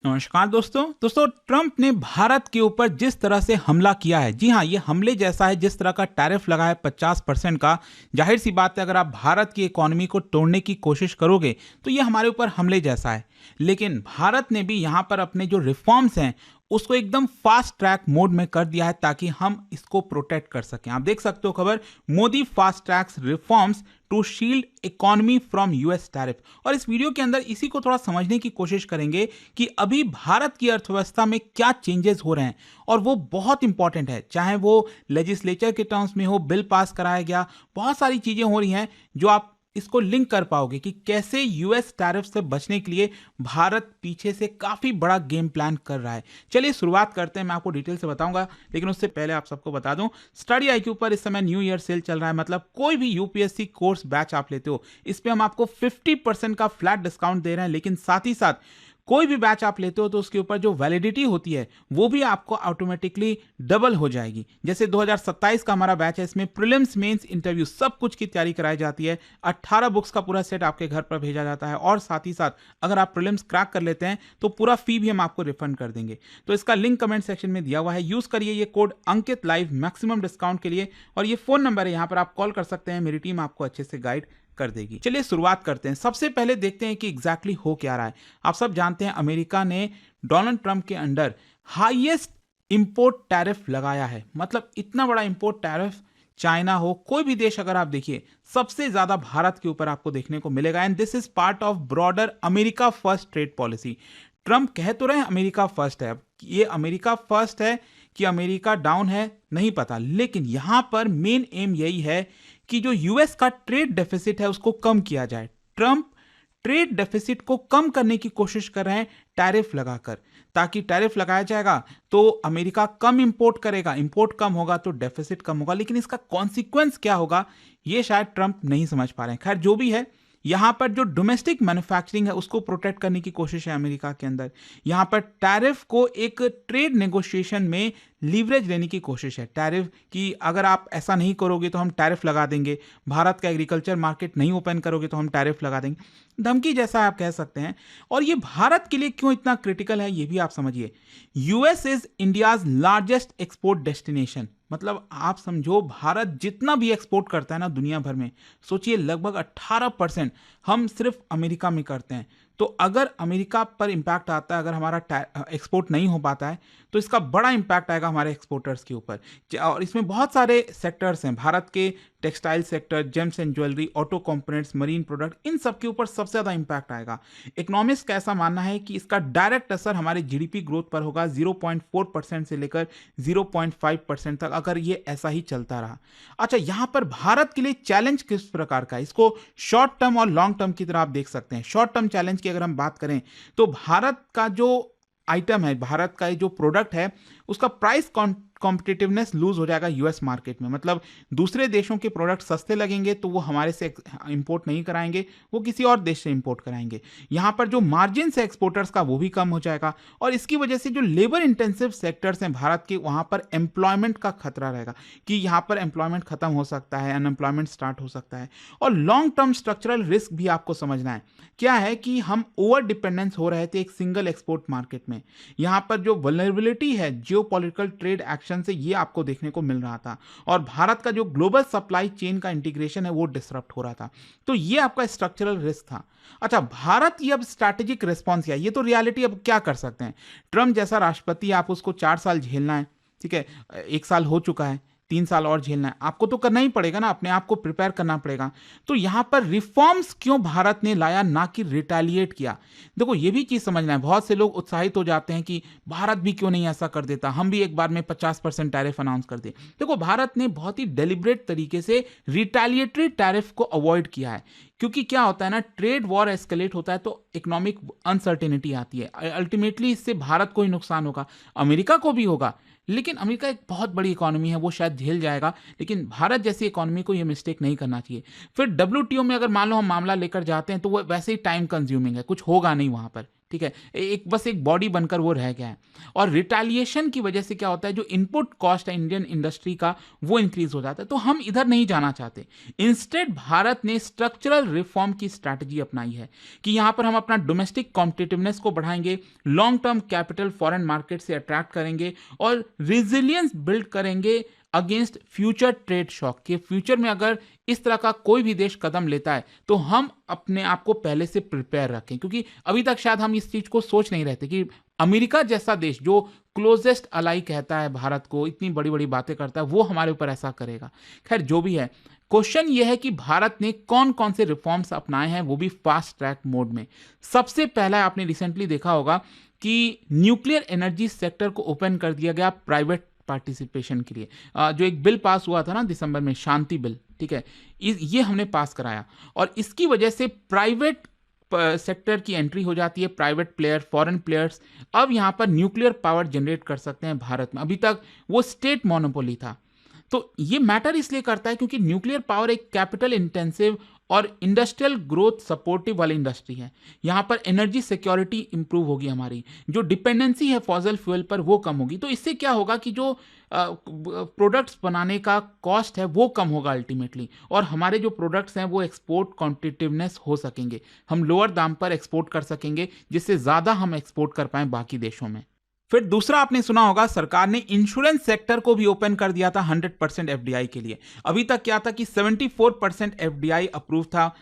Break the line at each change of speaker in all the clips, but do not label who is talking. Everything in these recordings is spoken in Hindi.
नमस्कार दोस्तों ट्रंप ने भारत के ऊपर जिस तरह से हमला किया है, जी हाँ, ये हमले जैसा है। जिस तरह का टैरिफ लगा है 50% का, जाहिर सी बात है अगर आप भारत की इकोनॉमी को तोड़ने की कोशिश करोगे तो ये हमारे ऊपर हमले जैसा है। लेकिन भारत ने भी यहाँ पर अपने जो रिफॉर्म्स हैं उसको एकदम फास्ट ट्रैक मोड में कर दिया है ताकि हम इसको प्रोटेक्ट कर सकें। आप देख सकते हो खबर, Modi fast tracks reforms to shield economy from US tariff. और इस वीडियो के अंदर इसी को थोड़ा समझने की कोशिश करेंगे कि अभी भारत की अर्थव्यवस्था में क्या चेंजेस हो रहे हैं, और वो बहुत इंपॉर्टेंट है। चाहे वो लेजिस्लेचर के टर्म्स में हो, बिल पास कराया गया, बहुत सारी चीजें हो रही हैं जो आप इसको लिंक कर पाओगे कि कैसे यूएस टैरिफ से बचने के लिए भारत पीछे से काफी बड़ा गेम प्लान कर रहा है। चलिए शुरुआत करते हैं, मैं आपको डिटेल से बताऊंगा, लेकिन उससे पहले आप सबको बता दूं, स्टडी आईक्यू पर इस समय न्यू ईयर सेल चल रहा है। मतलब कोई भी यूपीएससी कोर्स बैच आप लेते हो, इस पे हम आपको 50% का फ्लैट डिस्काउंट दे रहे हैं। लेकिन साथ ही साथ कोई भी बैच आप लेते हो तो उसके ऊपर जो वैलिडिटी होती है वो भी आपको ऑटोमेटिकली डबल हो जाएगी। जैसे 2027 का हमारा बैच है, इसमें प्रीलिम्स मेंस इंटरव्यू सब कुछ की तैयारी कराई जाती है। 18 बुक्स का पूरा सेट आपके घर पर भेजा जाता है, और साथ ही साथ अगर आप प्रीलिम्स क्रैक कर लेते हैं तो पूरा फी भी हम आपको रिफंड कर देंगे। तो इसका लिंक कमेंट सेक्शन में दिया हुआ है, यूज करिए ये कोड अंकित लाइव मैक्सिमम डिस्काउंट के लिए। और ये फोन नंबर है, यहाँ पर आप कॉल कर सकते हैं, मेरी टीम आपको अच्छे से गाइड कर देगी। चलिए शुरुआत करते हैं। सबसे पहले देखते हैं कि एग्जैक्टली हो क्या रहा है। आप सब जानते हैं अमेरिका ने डोनाल्ड ट्रंप के अंडर हाईएस्ट इंपोर्ट टैरिफ लगाया है। मतलब इतना बड़ा इंपोर्ट टैरिफ, चाइना हो, कोई भी देश अगर आप देखिए, सबसे ज्यादा भारत के ऊपर आपको देखने को मिलेगा। And this is part of broader America first trade policy. Trump कह तो रहे हैं अमेरिका फर्स्ट है, अब ये अमेरिका फर्स्ट है कि अमेरिका डाउन है नहीं पता, लेकिन यहां पर मेन एम यही है कि जो यूएस का ट्रेड डेफिसिट है उसको कम किया जाए। ट्रंप ट्रेड डेफिसिट को कम करने की कोशिश कर रहे हैं टैरिफ लगाकर, ताकि टैरिफ लगाया जाएगा तो अमेरिका कम इंपोर्ट करेगा, इंपोर्ट कम होगा तो डेफिसिट कम होगा। लेकिन इसका कॉन्सिक्वेंस क्या होगा ये शायद ट्रंप नहीं समझ पा रहे हैं। खैर जो भी है, यहां पर जो डोमेस्टिक मैन्युफैक्चरिंग है उसको प्रोटेक्ट करने की कोशिश है अमेरिका के अंदर। यहां पर टैरिफ को एक ट्रेड नेगोशिएशन में लीवरेज लेने की कोशिश है। टैरिफ कि अगर आप ऐसा नहीं करोगे तो हम टैरिफ लगा देंगे, भारत का एग्रीकल्चर मार्केट नहीं ओपन करोगे तो हम टैरिफ लगा देंगे, धमकी जैसा आप कह सकते हैं। और ये भारत के लिए क्यों इतना क्रिटिकल है ये भी आप समझिए। US is India's largest export destination. मतलब आप समझो, भारत जितना भी एक्सपोर्ट करता है ना दुनिया भर में, सोचिए लगभग 18% हम सिर्फ अमेरिका में करते हैं। तो अगर अमेरिका पर इंपैक्ट आता है, अगर हमारा एक्सपोर्ट नहीं हो पाता है तो इसका बड़ा इंपैक्ट आएगा हमारे एक्सपोर्टर्स के ऊपर। और इसमें बहुत सारे सेक्टर्स हैं भारत के, textile sector, gems and jewellery, auto components, marine product, इन सब के ऊपर सबसे ज़्यादा इंपैक्ट आएगा। इकोनॉमिस्ट का ऐसा मानना है कि इसका डायरेक्ट असर हमारे जीडीपी ग्रोथ पर होगा 0.4% से लेकर 0.5% तक, अगर ये ऐसा ही चलता रहा। अच्छा, यहाँ पर भारत के लिए चैलेंज किस प्रकार का है, इसको शॉर्ट टर्म और लॉन्ग टर्म की तरह आप देख सकते हैं। शॉर्ट टर्म चैलेंज की अगर हम बात करें तो भारत का जो आइटम है, भारत का जो प्रोडक्ट है, उसका प्राइस कॉम्पिटिटिवनेस लूज हो जाएगा यूएस मार्केट में। मतलब दूसरे देशों के प्रोडक्ट सस्ते लगेंगे तो वो हमारे से इंपोर्ट नहीं कराएंगे, वो किसी और देश से इंपोर्ट कराएंगे। यहाँ पर जो मार्जिन है एक्सपोर्टर्स का वो भी कम हो जाएगा, और इसकी वजह से जो लेबर इंटेंसिव सेक्टर्स हैं भारत के, वहाँ पर एम्प्लॉयमेंट का खतरा रहेगा कि यहाँ पर एम्प्लॉयमेंट खत्म हो सकता है, अनएम्प्लॉयमेंट स्टार्ट हो सकता है। और लॉन्ग टर्म स्ट्रक्चरल रिस्क भी आपको समझना है। क्या है कि हम ओवर डिपेंडेंस हो रहे थे एक सिंगल एक्सपोर्ट मार्केट में। यहाँ पर जो वल्नरेबिलिटी है जियोपॉलिटिकल ट्रेड एक्शन से, ये आपको देखने को मिल रहा था, और भारत का जो ग्लोबल सप्लाई चेन का इंटीग्रेशन है वो डिसरप्ट हो रहा था। तो ये आपका स्ट्रक्चरल रिस्क था। अच्छा, भारत ये अब स्ट्रैटेजिक रिस्पॉन्स किया, ये तो रियलिटी। अब क्या कर सकते हैं, ट्रम्प जैसा राष्ट्रपति, आप उसको 4 साल झेलना है, ठीक है, 1 साल हो चुका है, 3 साल और झेलना है, आपको तो करना ही पड़ेगा ना, अपने आप को प्रिपेयर करना पड़ेगा। तो यहां पर रिफॉर्म्स क्यों भारत ने लाया, ना कि रिटेलिएट किया। देखो ये भी चीज समझना है, बहुत से लोग उत्साहित हो जाते हैं कि भारत भी क्यों नहीं ऐसा कर देता, हम भी एक बार में 50% टैरिफ अनाउंस कर दे। देखो भारत ने बहुत ही डेलिब्रेट तरीके से रिटेलिएटरी टैरिफ को अवॉइड किया है, क्योंकि क्या होता है ना, ट्रेड वॉर एस्केलेट होता है तो इकोनॉमिक अनसर्टेनिटी आती है, अल्टीमेटली इससे भारत को ही नुकसान होगा, अमेरिका को भी होगा। लेकिन अमेरिका एक बहुत बड़ी इकोनॉमी है, वो शायद झेल जाएगा, लेकिन भारत जैसी इकोनॉमी को ये मिस्टेक नहीं करना चाहिए। फिर डब्ल्यूटीओ में अगर मान लो हम मामला लेकर जाते हैं तो वो वैसे ही टाइम कंज्यूमिंग है, कुछ होगा नहीं वहां पर। ठीक है, एक बस एक बॉडी बनकर वो रह गया है। और रिटेलिएशन की वजह से क्या होता है, जो इनपुट कॉस्ट है इंडियन इंडस्ट्री का वो इंक्रीज हो जाता है। तो हम इधर नहीं जाना चाहते। इंस्टेड भारत ने स्ट्रक्चरल रिफॉर्म की स्ट्रैटेजी अपनाई है कि यहां पर हम अपना डोमेस्टिक कॉम्पिटिटिवनेस को बढ़ाएंगे, long term capital foreign market से अट्रैक्ट करेंगे और रिजिलियंस बिल्ड करेंगे अगेंस्ट फ्यूचर ट्रेड शॉक। के फ्यूचर में अगर इस तरह का कोई भी देश कदम लेता है तो हम अपने आप को पहले से प्रिपेयर रखें, क्योंकि अभी तक शायद हम इस चीज को सोच नहीं रहते कि अमेरिका जैसा देश जो क्लोजेस्ट अलाई कहता है भारत को, इतनी बड़ी बड़ी बातें करता है, वो हमारे ऊपर ऐसा करेगा। खैर जो भी है, क्वेश्चन यह है कि भारत ने कौन कौन से रिफॉर्म्स अपनाए हैं, वो भी फास्ट ट्रैक मोड में। सबसे पहला आपने रिसेंटली देखा होगा कि न्यूक्लियर एनर्जी सेक्टर को ओपन कर दिया गया प्राइवेट पार्टिसिपेशन के लिए। जो एक बिल पास हुआ था ना दिसंबर में, शांति बिल, ठीक है, ये हमने पास कराया और इसकी वजह से प्राइवेट सेक्टर की एंट्री हो जाती है। प्राइवेट प्लेयर, फॉरेन प्लेयर्स अब यहां पर न्यूक्लियर पावर जनरेट कर सकते हैं भारत में। अभी तक वो स्टेट मोनोपोली था। तो ये मैटर इसलिए करता है क्योंकि न्यूक्लियर पावर एक कैपिटल इंटेंसिव और इंडस्ट्रियल ग्रोथ सपोर्टिव वाली इंडस्ट्री है। यहाँ पर एनर्जी सिक्योरिटी इंप्रूव होगी, हमारी जो डिपेंडेंसी है फॉसिल फ्यूल पर वो कम होगी। तो इससे क्या होगा कि जो प्रोडक्ट्स बनाने का कॉस्ट है वो कम होगा अल्टीमेटली, और हमारे जो प्रोडक्ट्स हैं वो एक्सपोर्ट कॉम्पिटिटिवनेस हो सकेंगे। हम लोअर दाम पर एक्सपोर्ट कर सकेंगे जिससे ज़्यादा हम एक्सपोर्ट कर पाएँ बाकी देशों में। फिर दूसरा आपने सुना होगा, सरकार ने इंश्योरेंस सेक्टर को भी ओपन कर दिया था 100% एफडीआई के लिए। अभी तक क्या था कि 74% एफडीआई अप्रूव था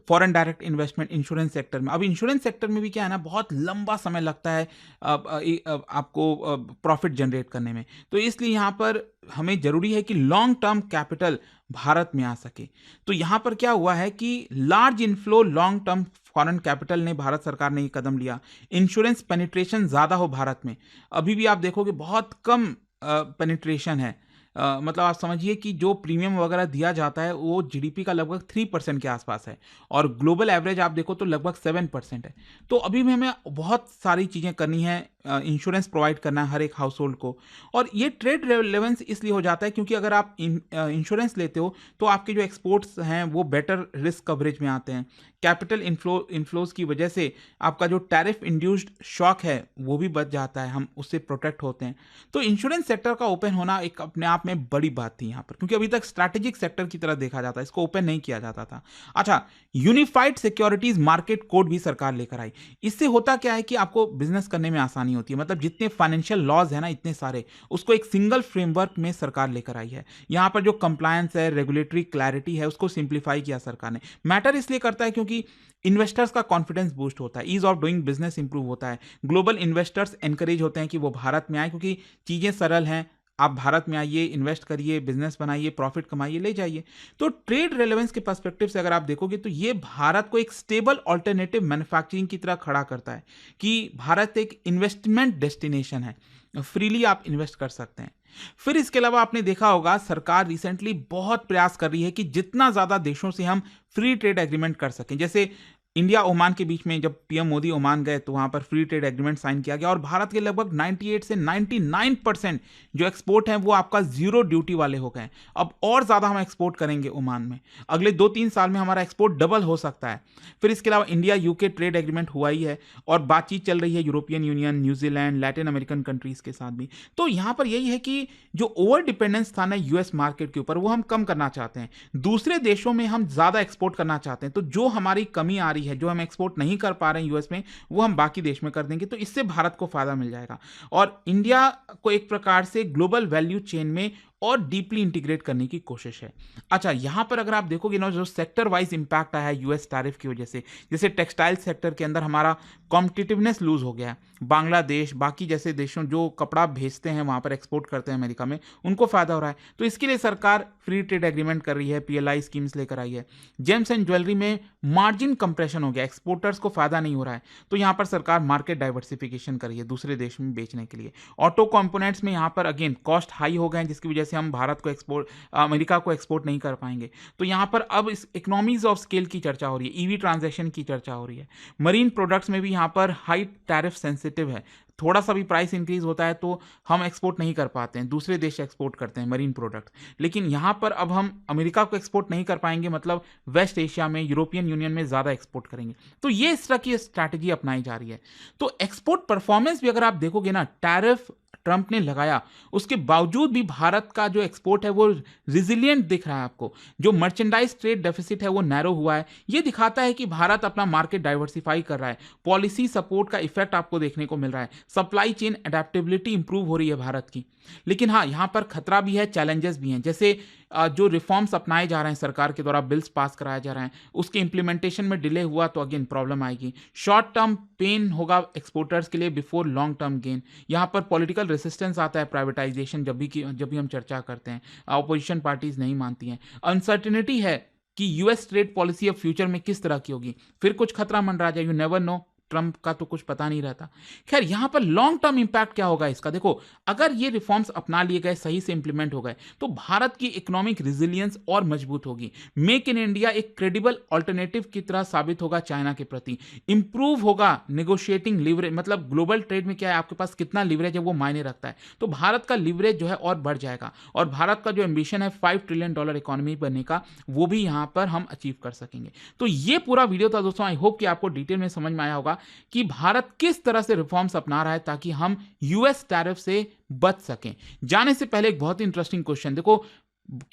foreign direct investment insurance sector में। अब इंश्योरेंस सेक्टर में भी क्या है ना, बहुत लंबा समय लगता है आपको प्रॉफिट जनरेट करने में। तो इसलिए यहाँ पर हमें जरूरी है कि लॉन्ग टर्म कैपिटल भारत में आ सके। तो यहाँ पर क्या हुआ है कि large inflow long term foreign capital ने भारत सरकार ने ये कदम लिया। इंश्योरेंस पेनिट्रेशन ज़्यादा हो भारत में। अभी भी आप देखोगे बहुत कम पेनिट्रेशन है। मतलब आप समझिए कि जो प्रीमियम वगैरह दिया जाता है वो जीडीपी का लगभग 3% के आसपास है, और ग्लोबल एवरेज आप देखो तो लगभग 7% है। तो अभी भी हमें बहुत सारी चीज़ें करनी है, इंश्योरेंस प्रोवाइड करना है हर एक हाउस होल्ड को। और ये ट्रेड रेलेवेंस इसलिए हो जाता है क्योंकि अगर आप इंश्योरेंस लेते हो तो आपके जो एक्सपोर्ट्स हैं वो बेटर रिस्क कवरेज में आते हैं। कैपिटल इनफ्लोज की वजह से आपका जो टैरिफ इंड्यूस्ड शॉक है वो भी बच जाता है, हम उससे प्रोटेक्ट होते हैं। तो इंश्योरेंस सेक्टर का ओपन होना एक अपने आप में बड़ी बात थी यहाँ पर, क्योंकि अभी तक स्ट्रैटेजिक सेक्टर की तरह देखा जाता है, इसको ओपन नहीं किया जाता था। अच्छा, यूनिफाइड सिक्योरिटीज मार्केट कोड भी सरकार लेकर आई। इससे होता क्या है कि आपको बिजनेस करने में आसानी होती है। मतलब जितने फाइनेंशियल लॉज है ना, इतने सारे, उसको एक सिंगल फ्रेमवर्क में सरकार लेकर आई है। यहाँ पर जो कंप्लायंस है, रेगुलेटरी क्लैरिटी है, उसको सिंप्लीफाई किया सरकार ने। मैटर इसलिए करता है क्योंकि इन्वेस्टर्स का कॉन्फिडेंस बूस्ट होता है, ease of doing business improve होता है, ग्लोबल इन्वेस्टर्स एनकरेज होते हैं कि वो भारत में आए क्योंकि चीज़ें सरल हैं। आप भारत में आइए, इन्वेस्ट करिए, बिजनेस बनाइए, प्रॉफिट कमाइए, ले जाइए। तो ट्रेड रेलेवेंस के पर्सपेक्टिव से अगर आप देखोगे तो ये भारत को एक स्टेबल ऑल्टरनेटिव मैन्युफैक्चरिंग की तरह खड़ा करता है कि भारत एक इन्वेस्टमेंट डेस्टिनेशन है, फ्रीली आप इन्वेस्ट कर सकते हैं। फिर इसके अलावा आपने देखा होगा सरकार रिसेंटली बहुत प्रयास कर रही है कि जितना ज्यादा देशों से हम फ्री ट्रेड एग्रीमेंट कर सकें। जैसे इंडिया ओमान के बीच में जब पीएम मोदी ओमान गए तो वहां पर फ्री ट्रेड एग्रीमेंट साइन किया गया, और भारत के लगभग 98 से 99% जो एक्सपोर्ट हैं वो आपका जीरो ड्यूटी वाले हो गए। अब और ज़्यादा हम एक्सपोर्ट करेंगे ओमान में, अगले 2-3 साल में हमारा एक्सपोर्ट डबल हो सकता है। फिर इसके अलावा इंडिया यूके ट्रेड एग्रीमेंट हुआ ही है, और बातचीत चल रही है European union, New Zealand, Latin American countries के साथ भी। तो यहाँ पर यही है कि जो ओवर डिपेंडेंस था ना यूएस मार्केट के ऊपर, वो हम कम करना चाहते हैं। दूसरे देशों में हम ज़्यादा एक्सपोर्ट करना चाहते हैं। तो जो हमारी कमी आ रही है, जो हम एक्सपोर्ट नहीं कर पा रहे हैं यूएस में, वो हम बाकी देश में कर देंगे। तो इससे भारत को फायदा मिल जाएगा और इंडिया को एक प्रकार से ग्लोबल वैल्यू चेन में और डीपली इंटीग्रेट करने की कोशिश है। अच्छा, यहां पर अगर आप देखोगे ना, जो सेक्टर वाइज इंपैक्ट आया है यूएस टैरिफ की वजह से, जैसे टेक्सटाइल सेक्टर के अंदर हमारा कॉम्पिटिटिवनेस लूज हो गया है। बांग्लादेश, बाकी जैसे देशों जो कपड़ा भेजते हैं वहां पर एक्सपोर्ट करते हैं अमेरिका में, उनको फायदा हो रहा है। तो इसके लिए सरकार फ्री ट्रेड एग्रीमेंट कर रही है, पीएलआई स्कीम्स लेकर आई है। जेम्स एंड ज्वेलरी में मार्जिन कंप्रेशन हो गया, एक्सपोर्टर्स को फायदा नहीं हो रहा है, तो यहां पर सरकार मार्केट डाइवर्सिफिकेशन कर रही है दूसरे देश में बेचने के लिए। ऑटो कंपोनेंट्स में यहां पर अगेन कॉस्ट हाई हो गए, जिसकी वजह से हम भारत को अमेरिका को एक्सपोर्ट नहीं कर पाएंगे। तो यहाँ पर अब इस इकोनॉमीज ऑफ स्केल की चर्चा हो रही है, ईवी ट्रांजैक्शन की चर्चा हो रही है। मरीन प्रोडक्ट्स में भी यहाँ पर हाई टैरिफ सेंसिटिव है, थोड़ा सा भी प्राइस इंक्रीज होता है तो हम एक्सपोर्ट नहीं कर पाते हैं, दूसरे देश एक्सपोर्ट करते हैं मरीन प्रोडक्ट। लेकिन यहाँ पर अब हम अमेरिका को एक्सपोर्ट नहीं कर पाएंगे, मतलब वेस्ट एशिया में, यूरोपियन यूनियन में ज़्यादा एक्सपोर्ट करेंगे। तो ये इस तरह की स्ट्रैटेजी अपनाई जा रही है। तो एक्सपोर्ट परफॉर्मेंस भी अगर आप देखोगे ना, टैरिफ ट्रंप ने लगाया, उसके बावजूद भी भारत का जो एक्सपोर्ट है वो रिजिलियंट दिख रहा है आपको। जो मर्चेंडाइज ट्रेड डेफिसिट है वो नैरो हुआ है। ये दिखाता है कि भारत अपना मार्केट डाइवर्सिफाई कर रहा है, पॉलिसी सपोर्ट का इफेक्ट आपको देखने को मिल रहा है, सप्लाई चेन एडेप्टेबिलिटी इंप्रूव हो रही है भारत की। लेकिन हाँ, यहाँ पर खतरा भी है, चैलेंजेस भी हैं। जैसे जो रिफॉर्म्स अपनाए जा रहे हैं सरकार के द्वारा, बिल्स पास कराया जा रहा है, उसके इंप्लीमेंटेशन में डिले हुआ तो अगेन प्रॉब्लम आएगी। शॉर्ट टर्म पेन होगा एक्सपोर्टर्स के लिए बिफोर लॉन्ग टर्म गेन। यहाँ पर पॉलिटिकल रेसिस्टेंस आता है प्राइवेटाइजेशन जब भी हम चर्चा करते हैं, अपोजिशन पार्टीज नहीं मानती हैं। अनसर्टेनिटी है कि यूएस ट्रेड पॉलिसी अब फ्यूचर में किस तरह की होगी, फिर कुछ खतरा मंडरा जाए, यू नेवर नो, ट्रंप का तो कुछ पता नहीं रहता। खैर, यहां पर लॉन्ग टर्म इंपैक्ट क्या होगा इसका, देखो, अगर ये रिफॉर्म्स अपना लिए गए, सही से इंप्लीमेंट हो गए, तो भारत की इकोनॉमिक रेजिलियंस और मजबूत होगी। मेक इन इंडिया एक क्रेडिबल ऑल्टरनेटिव की तरह साबित होगा चाइना के प्रति। इंप्रूव होगा नेगोशिएटिंग लिवरेज, मतलब ग्लोबल ट्रेड में क्या है, आपके पास कितना लिवरेज है वो मायने रखता है। तो भारत का लिवरेज जो है और बढ़ जाएगा, और भारत का जो एम्बिशन है $5 ट्रिलियन इकोनॉमी बनने का, वो भी यहां पर हम अचीव कर सकेंगे। तो ये पूरा वीडियो था दोस्तों, आई होप कि आपको डिटेल में समझ में आया होगा कि भारत किस तरह से रिफॉर्म्स अपना रहा है ताकि हम यूएस टैरिफ से बच सकें। जाने से पहले एक बहुत ही इंटरेस्टिंग क्वेश्चन, देखो,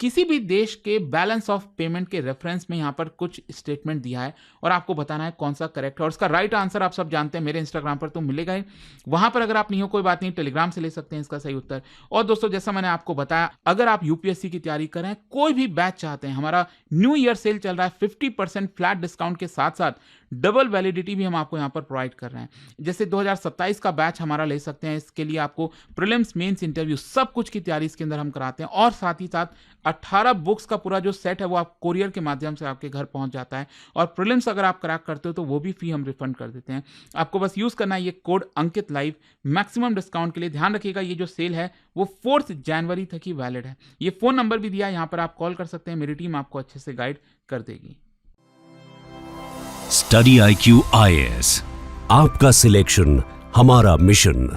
किसी भी देश के बैलेंस ऑफ पेमेंट के रेफरेंस में यहां पर कुछ स्टेटमेंट दिया है और आपको बताना है कौन सा करेक्ट है, और उसका राइट आंसर आप सब जानते हैं, मेरे इंस्टाग्राम पर तो मिलेगा ही। वहां पर अगर आप नहीं हो कोई बात नहीं, टेलीग्राम से ले सकते हैं इसका सही उत्तर। और दोस्तों, जैसा मैंने आपको बताया, अगर आप यूपीएससी की तैयारी कर रहे हैं, कोई भी बैच चाहते हैं, हमारा न्यू ईयर सेल चल रहा है, 50% फ्लैट डिस्काउंट के साथ साथ डबल वैलिडिटी भी हम आपको यहां पर प्रोवाइड कर रहे हैं। जैसे 2027 का बैच हमारा ले सकते हैं, इसके लिए आपको प्रीलिम्स, मेंस, इंटरव्यू सब कुछ की तैयारी इसके अंदर हम कराते हैं, और साथ ही साथ 18 बुक्स का पूरा जो सेट है वो आप कोरियर के माध्यम से आपके घर पहुंच जाता है। और प्रीलिम्स अगर आप क्रैक करते हो तो वो भी फी हम रिफंड कर देते हैं। आपको बस यूज करना है ये कोड अंकित लाइव, मैक्सिमम डिस्काउंट के लिए। ध्यान रखिएगा, ये जो सेल है वो 4 जनवरी तक ही वैलिड है। ये फोन नंबर भी दिया है, यहां पर आप कॉल कर सकते हैं, मेरी टीम आपको अच्छे से गाइड कर देगी।
स्टडी IQ IAS, आपका सिलेक्शन हमारा मिशन।